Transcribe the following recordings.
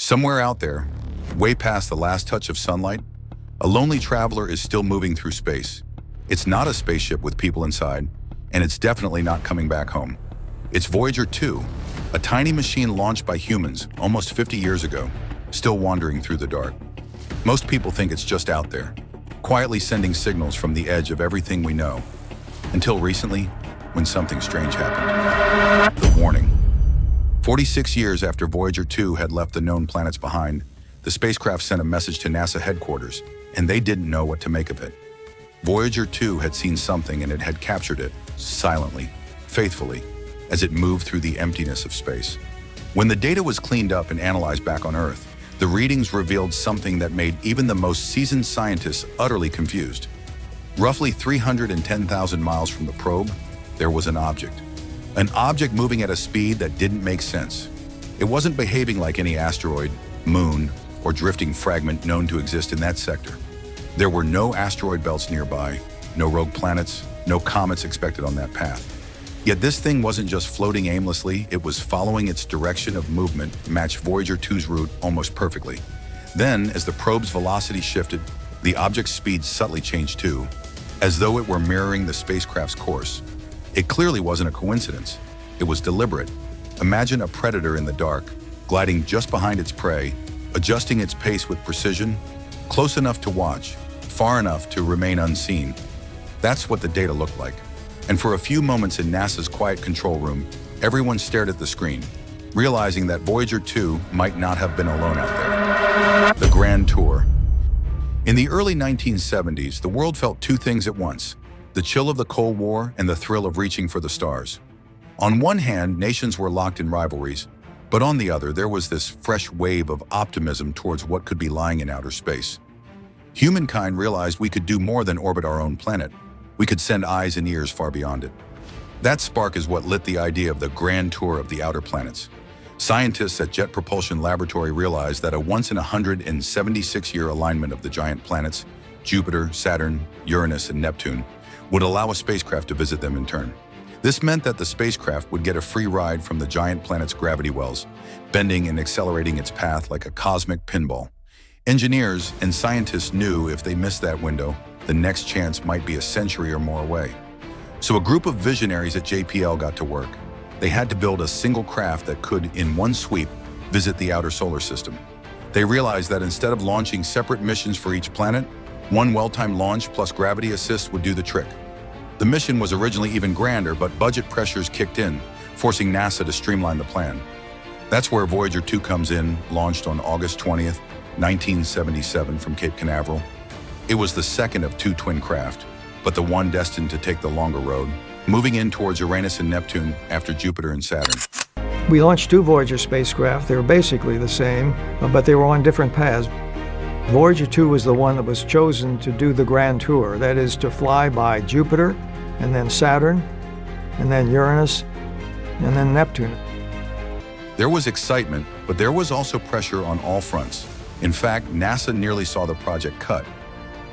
Somewhere out there, way past the last touch of sunlight, a lonely traveler is still moving through space. It's not a spaceship with people inside, and it's definitely not coming back home. It's Voyager 2, a tiny machine launched by humans almost 50 years ago, still wandering through the dark. Most people think it's just out there, quietly sending signals from the edge of everything we know. Until recently, when something strange happened. The warning. 46 years after Voyager 2 had left the known planets behind, the spacecraft sent a message to NASA headquarters, and they didn't know what to make of it. Voyager 2 had seen something and it had captured it, silently, faithfully, as it moved through the emptiness of space. When the data was cleaned up and analyzed back on Earth, the readings revealed something that made even the most seasoned scientists utterly confused. Roughly 310,000 miles from the probe, there was an object. An object moving at a speed that didn't make sense. It wasn't behaving like any asteroid, moon, or drifting fragment known to exist in that sector. There were no asteroid belts nearby, no rogue planets, no comets expected on that path. Yet this thing wasn't just floating aimlessly, it was following its direction of movement, matched Voyager 2's route almost perfectly. Then, as the probe's velocity shifted, the object's speed subtly changed too, as though it were mirroring the spacecraft's course. It clearly wasn't a coincidence. It was deliberate. Imagine a predator in the dark, gliding just behind its prey, adjusting its pace with precision, close enough to watch, far enough to remain unseen. That's what the data looked like. And for a few moments in NASA's quiet control room, everyone stared at the screen, realizing that Voyager 2 might not have been alone out there. The Grand Tour. In the early 1970s, the world felt two things at once: the chill of the Cold War and the thrill of reaching for the stars. On one hand, nations were locked in rivalries, but on the other, there was this fresh wave of optimism towards what could be lying in outer space. Humankind realized we could do more than orbit our own planet. We could send eyes and ears far beyond it. That spark is what lit the idea of the Grand Tour of the outer planets. Scientists at Jet Propulsion Laboratory realized that a once-in-176-year alignment of the giant planets, Jupiter, Saturn, Uranus, and Neptune, would allow a spacecraft to visit them in turn. This meant that the spacecraft would get a free ride from the giant planet's gravity wells, bending and accelerating its path like a cosmic pinball. Engineers and scientists knew if they missed that window, the next chance might be a century or more away. So a group of visionaries at JPL got to work. They had to build a single craft that could, in one sweep, visit the outer solar system. They realized that instead of launching separate missions for each planet, one well-timed launch plus gravity assist would do the trick. The mission was originally even grander, but budget pressures kicked in, forcing NASA to streamline the plan. That's where Voyager 2 comes in, launched on August 20th, 1977 from Cape Canaveral. It was the second of two twin craft, but the one destined to take the longer road, moving in towards Uranus and Neptune after Jupiter and Saturn. We launched two Voyager spacecraft. They were basically the same, but they were on different paths. Voyager 2 was the one that was chosen to do the Grand Tour, that is to fly by Jupiter, and then Saturn, and then Uranus, and then Neptune. There was excitement, but there was also pressure on all fronts. In fact, NASA nearly saw the project cut.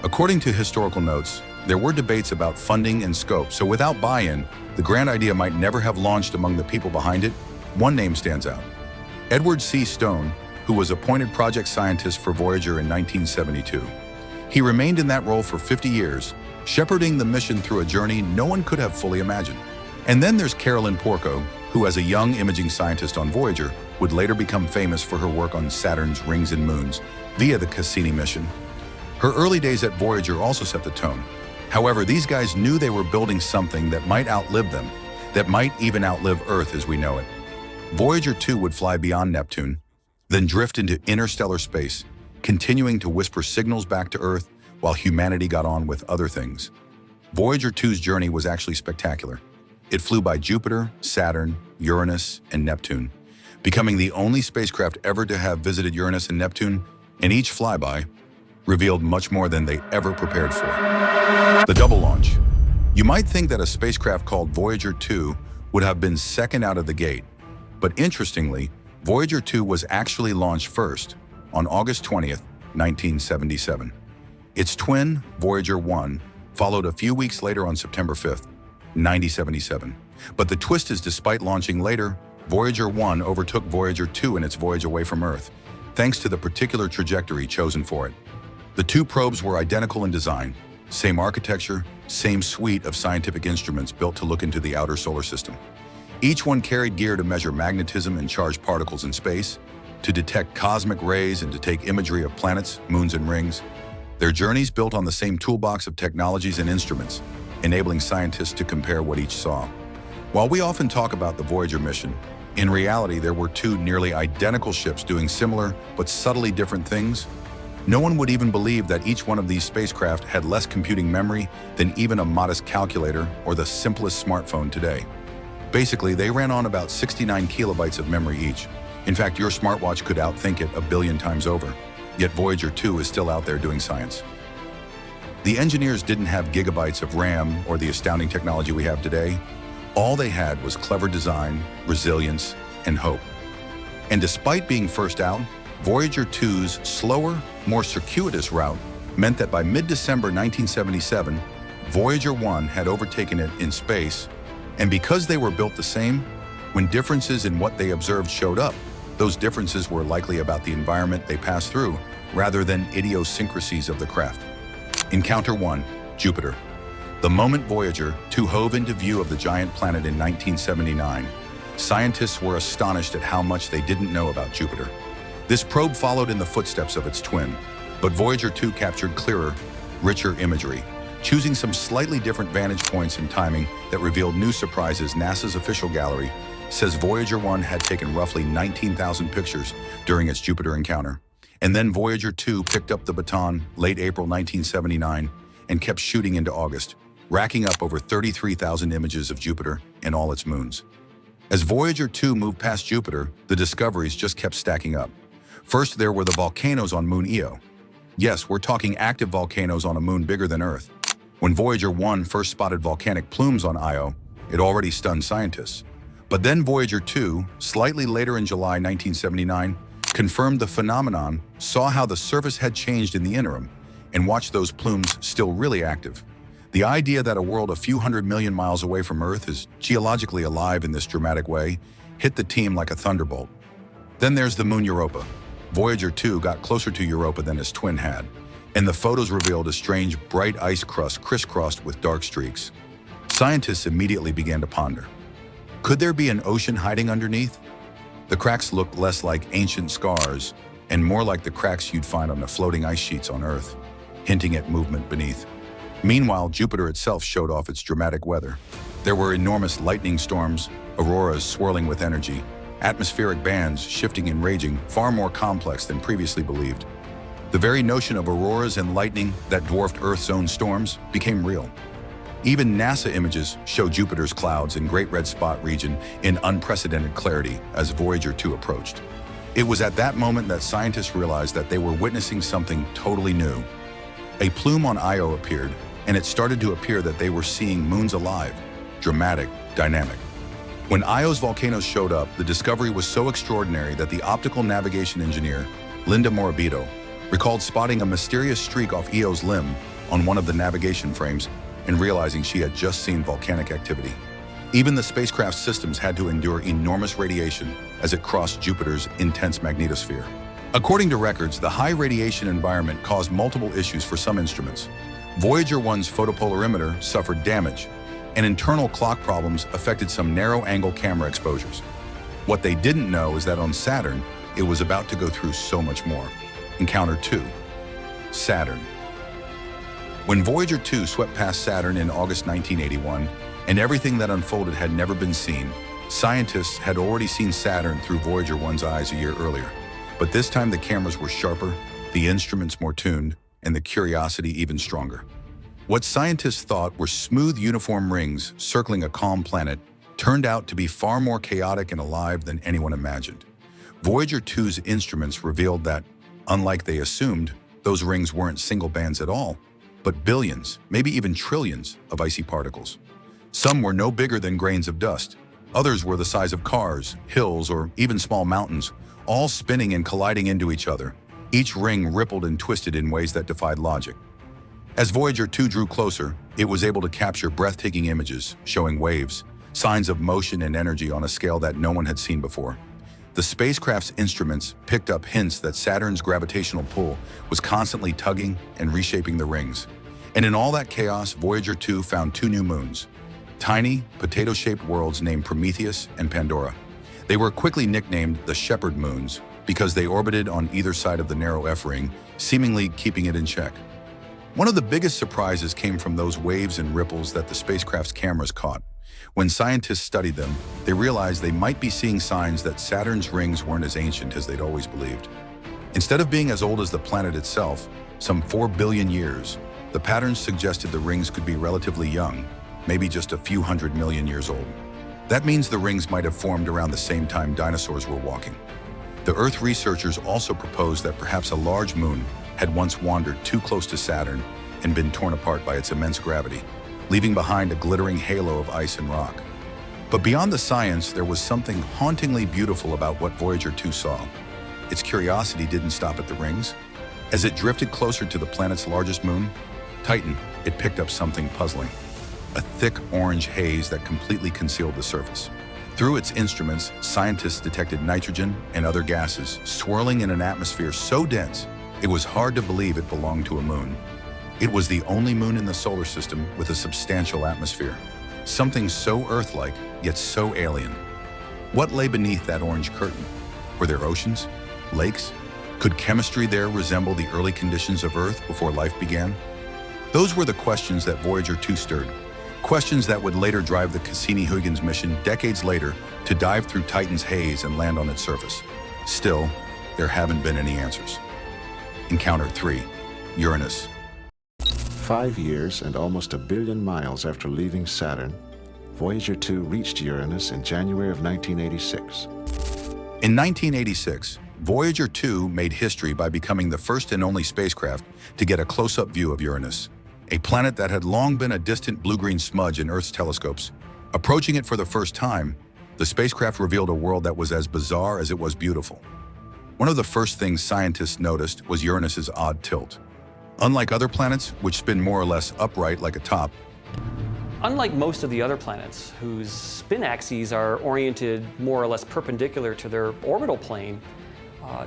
According to historical notes, there were debates about funding and scope, so without buy-in, the grand idea might never have launched among the people behind it. One name stands out: Edward C. Stone, who was appointed project scientist for Voyager in 1972. He remained in that role for 50 years, shepherding the mission through a journey no one could have fully imagined. And then there's Carolyn Porco, who as a young imaging scientist on Voyager would later become famous for her work on Saturn's rings and moons via the Cassini mission. Her early days at Voyager also set the tone. However, these guys knew they were building something that might outlive them, that might even outlive Earth as we know it. Voyager 2 would fly beyond Neptune, then drift into interstellar space, continuing to whisper signals back to Earth while humanity got on with other things. Voyager 2's journey was actually spectacular. It flew by Jupiter, Saturn, Uranus, and Neptune, becoming the only spacecraft ever to have visited Uranus and Neptune, and each flyby revealed much more than they ever prepared for. The double launch. You might think that a spacecraft called Voyager 2 would have been second out of the gate, but interestingly, Voyager 2 was actually launched first on August 20th, 1977. Its twin, Voyager 1, followed a few weeks later on September 5th, 1977. But the twist is, despite launching later, Voyager 1 overtook Voyager 2 in its voyage away from Earth. thanks to the particular trajectory chosen for it. The two probes were identical in design, same architecture, same suite of scientific instruments built to look into the outer solar system. Each one carried gear to measure magnetism and charged particles in space, to detect cosmic rays and to take imagery of planets, moons, and rings. Their journeys built on the same toolbox of technologies and instruments, enabling scientists to compare what each saw. While we often talk about the Voyager mission, in reality there were two nearly identical ships doing similar but subtly different things. No one would even believe that each one of these spacecraft had less computing memory than even a modest calculator or the simplest smartphone today. Basically, they ran on about 69 kilobytes of memory each. In fact, your smartwatch could outthink it 1 billion times over. Yet Voyager 2 is still out there doing science. The engineers didn't have gigabytes of RAM or the astounding technology we have today. All they had was clever design, resilience, and hope. And despite being first out, Voyager 2's slower, more circuitous route meant that by mid-December 1977, Voyager 1 had overtaken it in space, and because they were built the same, when differences in what they observed showed up, those differences were likely about the environment they passed through rather than idiosyncrasies of the craft. Encounter 1, Jupiter. The moment Voyager 2 hove into view of the giant planet in 1979, scientists were astonished at how much they didn't know about Jupiter. This probe followed in the footsteps of its twin, but Voyager 2 captured clearer, richer imagery, choosing some slightly different vantage points and timing that revealed new surprises. NASA's official gallery says Voyager 1 had taken roughly 19,000 pictures during its Jupiter encounter. And then Voyager 2 picked up the baton late April 1979 and kept shooting into August, racking up over 33,000 images of Jupiter and all its moons. As Voyager 2 moved past Jupiter, the discoveries just kept stacking up. First, there were the volcanoes on Moon Io. Yes, we're talking active volcanoes on a moon bigger than Earth. When Voyager 1 first spotted volcanic plumes on Io, it already stunned scientists. But then Voyager 2, slightly later in July 1979, confirmed the phenomenon, saw how the surface had changed in the interim, and watched those plumes still really active. The idea that a world a few 100 million miles away from Earth is geologically alive in this dramatic way hit the team like a thunderbolt. Then there's the moon Europa. Voyager 2 got closer to Europa than its twin had, and the photos revealed a strange, bright ice crust crisscrossed with dark streaks. Scientists immediately began to ponder. Could there be an ocean hiding underneath? The cracks looked less like ancient scars and more like the cracks you'd find on the floating ice sheets on Earth, hinting at movement beneath. Meanwhile, Jupiter itself showed off its dramatic weather. There were enormous lightning storms, auroras swirling with energy, atmospheric bands shifting and raging, far more complex than previously believed. The very notion of auroras and lightning that dwarfed Earth's own storms became real. Even NASA images show Jupiter's clouds and Great Red Spot region in unprecedented clarity as Voyager 2 approached. It was at that moment that scientists realized that they were witnessing something totally new. A plume on Io appeared, and it started to appear that they were seeing moons alive, dramatic, dynamic. When Io's volcanoes showed up, the discovery was so extraordinary that the optical navigation engineer, Linda Morabito, recalled spotting a mysterious streak off Io's limb on one of the navigation frames and realizing she had just seen volcanic activity. Even the spacecraft's systems had to endure enormous radiation as it crossed Jupiter's intense magnetosphere. According to records, the high radiation environment caused multiple issues for some instruments. Voyager 1's photopolarimeter suffered damage, and internal clock problems affected some narrow-angle camera exposures. What they didn't know is that on Saturn, it was about to go through so much more. Encounter 2, Saturn. When Voyager 2 swept past Saturn in August 1981, and everything that unfolded had never been seen, scientists had already seen Saturn through Voyager 1's eyes a year earlier. But this time the cameras were sharper, the instruments more tuned, and the curiosity even stronger. What scientists thought were smooth, uniform rings circling a calm planet turned out to be far more chaotic and alive than anyone imagined. Voyager 2's instruments revealed that, unlike they assumed, those rings weren't single bands at all, but billions, maybe even trillions, of icy particles. Some were no bigger than grains of dust. Others were the size of cars, hills, or even small mountains, all spinning and colliding into each other. Each ring rippled and twisted in ways that defied logic. As Voyager 2 drew closer, it was able to capture breathtaking images, showing waves, signs of motion and energy on a scale that no one had seen before. The spacecraft's instruments picked up hints that Saturn's gravitational pull was constantly tugging and reshaping the rings. And in all that chaos, Voyager 2 found two new moons, tiny, potato-shaped worlds named Prometheus and Pandora. They were quickly nicknamed the Shepherd Moons because they orbited on either side of the narrow F-ring, seemingly keeping it in check. One of the biggest surprises came from those waves and ripples that the spacecraft's cameras caught. When scientists studied them, they realized they might be seeing signs that Saturn's rings weren't as ancient as they'd always believed. Instead of being as old as the planet itself, some 4 billion years, the patterns suggested the rings could be relatively young, maybe just a few 100 million years old. That means the rings might have formed around the same time dinosaurs were walking. The Earth researchers also proposed that perhaps a large moon had once wandered too close to Saturn and been torn apart by its immense gravity, leaving behind a glittering halo of ice and rock. But beyond the science, there was something hauntingly beautiful about what Voyager 2 saw. Its curiosity didn't stop at the rings. As it drifted closer to the planet's largest moon, Titan, it picked up something puzzling. A thick orange haze that completely concealed the surface. Through its instruments, scientists detected nitrogen and other gases swirling in an atmosphere so dense, it was hard to believe it belonged to a moon. It was the only moon in the solar system with a substantial atmosphere. Something so Earth-like, yet so alien. What lay beneath that orange curtain? Were there oceans? Lakes? Could chemistry there resemble the early conditions of Earth before life began? Those were the questions that Voyager 2 stirred. Questions that would later drive the Cassini-Huygens mission decades later to dive through Titan's haze and land on its surface. Still, there haven't been any answers. Encounter 3. Uranus. 5 years and almost 1 billion miles after leaving Saturn, Voyager 2 reached Uranus in January of 1986. In 1986, Voyager 2 made history by becoming the first and only spacecraft to get a close-up view of Uranus, a planet that had long been a distant blue-green smudge in Earth's telescopes. Approaching it for the first time, the spacecraft revealed a world that was as bizarre as it was beautiful. One of the first things scientists noticed was Uranus's odd tilt. Unlike other planets, which spin more or less upright like a top, unlike most of the other planets, whose spin axes are oriented more or less perpendicular to their orbital plane,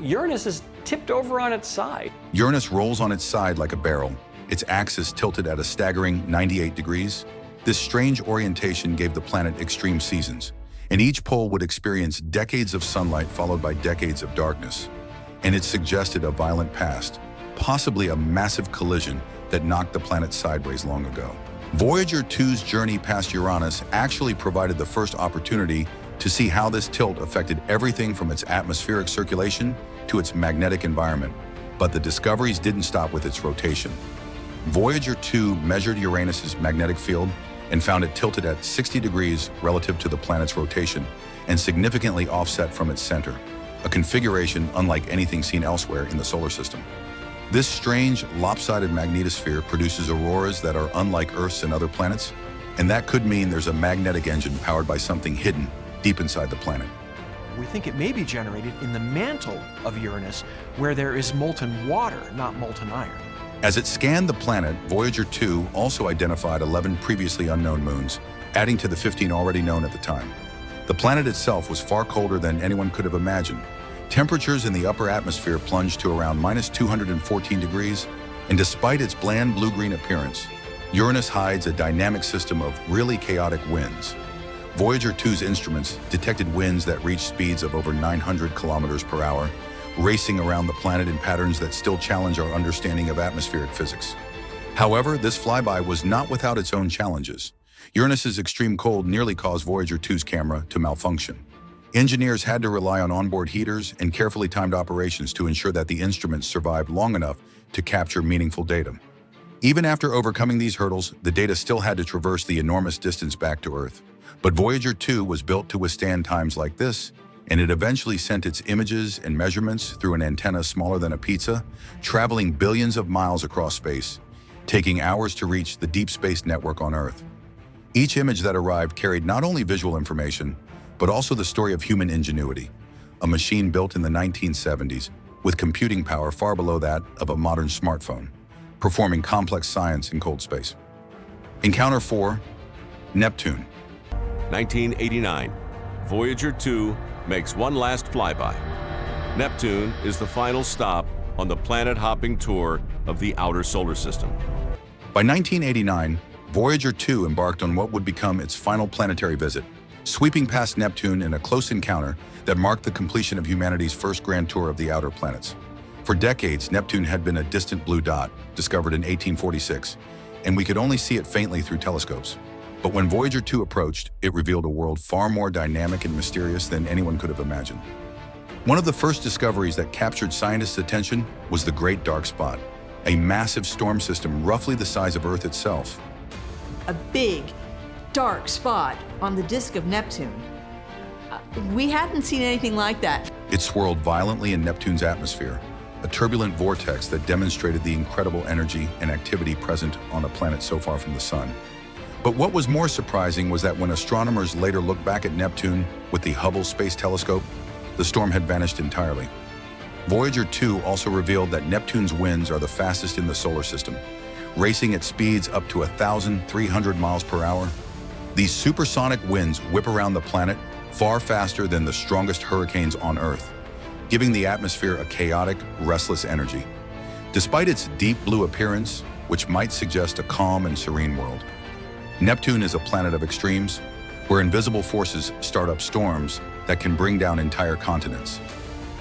Uranus is tipped over on its side. Uranus rolls on its side like a barrel, its axis tilted at a staggering 98 degrees. This strange orientation gave the planet extreme seasons, and each pole would experience decades of sunlight followed by decades of darkness. And it suggested a violent past, possibly a massive collision that knocked the planet sideways long ago. Voyager 2's journey past Uranus actually provided the first opportunity to see how this tilt affected everything from its atmospheric circulation to its magnetic environment. But the discoveries didn't stop with its rotation. Voyager 2 measured Uranus's magnetic field and found it tilted at 60 degrees relative to the planet's rotation and significantly offset from its center, a configuration unlike anything seen elsewhere in the solar system. This strange, lopsided magnetosphere produces auroras that are unlike Earth's and other planets, and that could mean there's a magnetic engine powered by something hidden deep inside the planet. We think it may be generated in the mantle of Uranus, where there is molten water, not molten iron. As it scanned the planet, Voyager 2 also identified 11 previously unknown moons, adding to the 15 already known at the time. The planet itself was far colder than anyone could have imagined. Temperatures in the upper atmosphere plunged to around minus 214 degrees, and despite its bland blue-green appearance, Uranus hides a dynamic system of really chaotic winds. Voyager 2's instruments detected winds that reached speeds of over 900 kilometers per hour, racing around the planet in patterns that still challenge our understanding of atmospheric physics. However, this flyby was not without its own challenges. Uranus's extreme cold nearly caused Voyager 2's camera to malfunction. Engineers had to rely on onboard heaters and carefully timed operations to ensure that the instruments survived long enough to capture meaningful data. Even after overcoming these hurdles, the data still had to traverse the enormous distance back to Earth. But Voyager 2 was built to withstand times like this, and it eventually sent its images and measurements through an antenna smaller than a pizza, traveling billions of miles across space, taking hours to reach the deep space network on Earth. Each image that arrived carried not only visual information, but also the story of human ingenuity, a machine built in the 1970s with computing power far below that of a modern smartphone, performing complex science in cold space. Encounter 4, Neptune. 1989, Voyager 2 makes one last flyby. Neptune is the final stop on the planet-hopping tour of the outer solar system. By 1989, Voyager 2 embarked on what would become its final planetary visit, sweeping past Neptune in a close encounter that marked the completion of humanity's first grand tour of the outer planets. For decades, Neptune had been a distant blue dot, discovered in 1846, and we could only see it faintly through telescopes. But when Voyager 2 approached, it revealed a world far more dynamic and mysterious than anyone could have imagined. One of the first discoveries that captured scientists' attention was the Great Dark Spot, a massive storm system roughly the size of Earth itself. A big, dark spot on the disk of Neptune. We hadn't seen anything like that. It swirled violently in Neptune's atmosphere, a turbulent vortex that demonstrated the incredible energy and activity present on a planet so far from the Sun. But what was more surprising was that when astronomers later looked back at Neptune with the Hubble Space Telescope, the storm had vanished entirely. Voyager 2 also revealed that Neptune's winds are the fastest in the solar system, racing at speeds up to 1,300 miles per hour. These supersonic winds whip around the planet far faster than the strongest hurricanes on Earth, giving the atmosphere a chaotic, restless energy. Despite its deep blue appearance, which might suggest a calm and serene world, Neptune is a planet of extremes, where invisible forces start up storms that can bring down entire continents.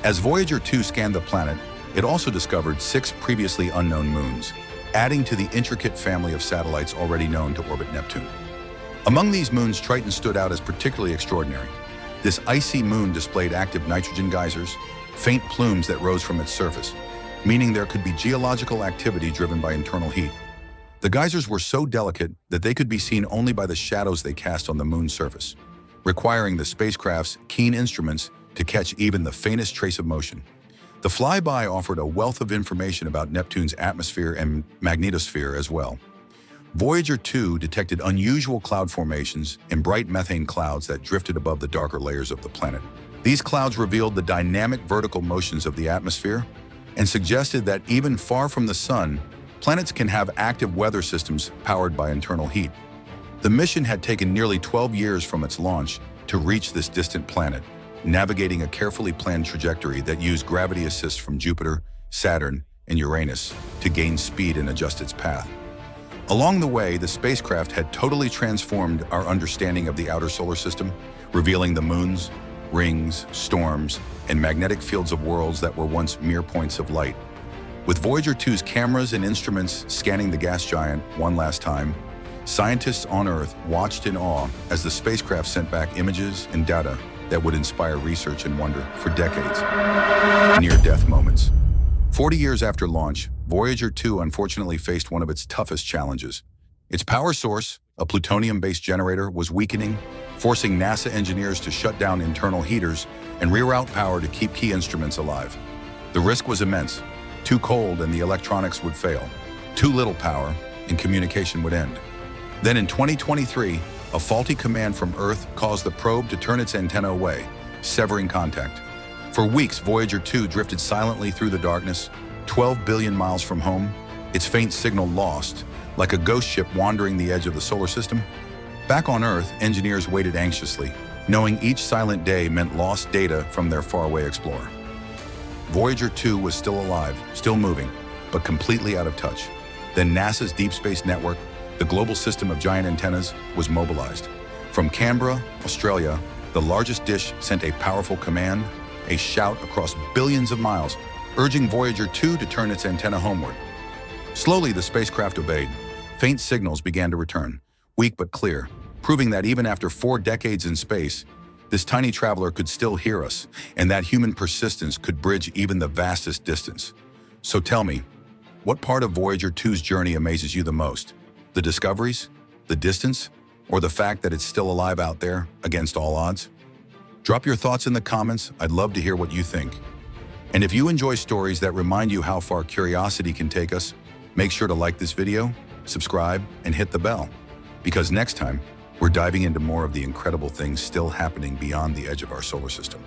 As Voyager 2 scanned the planet, it also discovered 6 previously unknown moons, adding to the intricate family of satellites already known to orbit Neptune. Among these moons, Triton stood out as particularly extraordinary. This icy moon displayed active nitrogen geysers, faint plumes that rose from its surface, meaning there could be geological activity driven by internal heat. The geysers were so delicate that they could be seen only by the shadows they cast on the moon's surface, requiring the spacecraft's keen instruments to catch even the faintest trace of motion. The flyby offered a wealth of information about Neptune's atmosphere and magnetosphere as well. Voyager 2 detected unusual cloud formations and bright methane clouds that drifted above the darker layers of the planet. These clouds revealed the dynamic vertical motions of the atmosphere and suggested that even far from the Sun, planets can have active weather systems powered by internal heat. The mission had taken nearly 12 years from its launch to reach this distant planet, navigating a carefully planned trajectory that used gravity assist from Jupiter, Saturn, and Uranus to gain speed and adjust its path. Along the way, the spacecraft had totally transformed our understanding of the outer solar system, revealing the moons, rings, storms, and magnetic fields of worlds that were once mere points of light. With Voyager 2's cameras and instruments scanning the gas giant one last time, scientists on Earth watched in awe as the spacecraft sent back images and data that would inspire research and wonder for decades. Near-death moments. 40 years after launch, Voyager 2 unfortunately faced one of its toughest challenges. Its power source, a plutonium-based generator, was weakening, forcing NASA engineers to shut down internal heaters and reroute power to keep key instruments alive. The risk was immense. Too cold and the electronics would fail. Too little power and communication would end. Then in 2023, a faulty command from Earth caused the probe to turn its antenna away, severing contact. For weeks, Voyager 2 drifted silently through the darkness, 12 billion miles from home, its faint signal lost, like a ghost ship wandering the edge of the solar system. Back on Earth, engineers waited anxiously, knowing each silent day meant lost data from their faraway explorer. Voyager 2 was still alive, still moving, but completely out of touch. Then NASA's Deep Space Network, the global system of giant antennas, was mobilized. From Canberra, Australia, the largest dish sent a powerful command, a shout across billions of miles, urging Voyager 2 to turn its antenna homeward. Slowly, the spacecraft obeyed. Faint signals began to return, weak but clear, proving that even after 4 decades in space, this tiny traveler could still hear us, and that human persistence could bridge even the vastest distance. So tell me, what part of Voyager 2's journey amazes you the most? The discoveries, the distance, or the fact that it's still alive out there against all odds? Drop your thoughts in the comments. I'd love to hear what you think. And if you enjoy stories that remind you how far curiosity can take us, make sure to like this video, subscribe, and hit the bell. Because next time, we're diving into more of the incredible things still happening beyond the edge of our solar system.